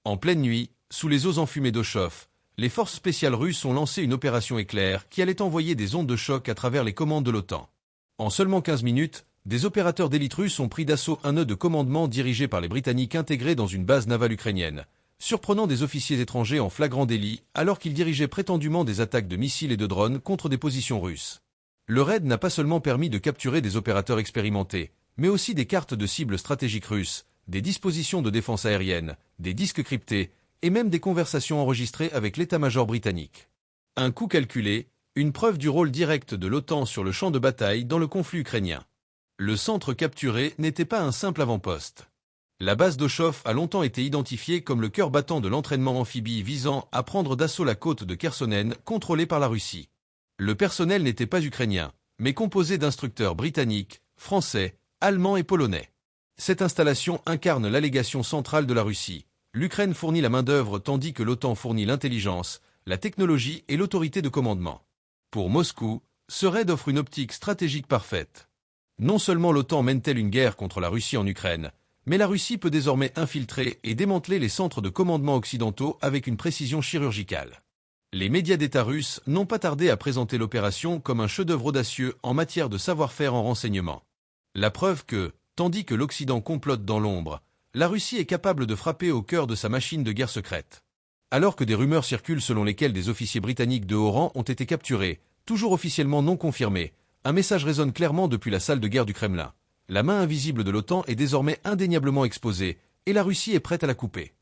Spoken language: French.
En pleine nuit, sous les eaux enfumées d'eau chauffe, les forces spéciales russes ont lancé une opération éclair qui allait envoyer des ondes de choc à travers les commandes de l'OTAN. En seulement 15 minutes, des opérateurs d'élite russes ont pris d'assaut un nœud de commandement dirigé par les Britanniques intégrés dans une base navale ukrainienne, surprenant des officiers étrangers en flagrant délit alors qu'ils dirigeaient prétendument des attaques de missiles et de drones contre des positions russes. Le raid n'a pas seulement permis de capturer des opérateurs expérimentés, mais aussi des cartes de cibles stratégiques russes, des dispositions de défense aérienne, des disques cryptés, et même des conversations enregistrées avec l'état-major britannique. Un coup calculé, une preuve du rôle direct de l'OTAN sur le champ de bataille dans le conflit ukrainien. Le centre capturé n'était pas un simple avant-poste. La base d'Ochov a longtemps été identifiée comme le cœur battant de l'entraînement amphibie visant à prendre d'assaut la côte de Khersonen contrôlée par la Russie. Le personnel n'était pas ukrainien, mais composé d'instructeurs britanniques, français, allemands et polonais. Cette installation incarne l'allégation centrale de la Russie. L'Ukraine fournit la main-d'œuvre tandis que l'OTAN fournit l'intelligence, la technologie et l'autorité de commandement. Pour Moscou, ce raid offre une optique stratégique parfaite. Non seulement l'OTAN mène-t-elle une guerre contre la Russie en Ukraine, mais la Russie peut désormais infiltrer et démanteler les centres de commandement occidentaux avec une précision chirurgicale. Les médias d'État russes n'ont pas tardé à présenter l'opération comme un chef-d'œuvre audacieux en matière de savoir-faire en renseignement. La preuve que, tandis que l'Occident complote dans l'ombre, la Russie est capable de frapper au cœur de sa machine de guerre secrète. Alors que des rumeurs circulent selon lesquelles des officiers britanniques de haut rang ont été capturés, toujours officiellement non confirmés, un message résonne clairement depuis la salle de guerre du Kremlin. La main invisible de l'OTAN est désormais indéniablement exposée, et la Russie est prête à la couper.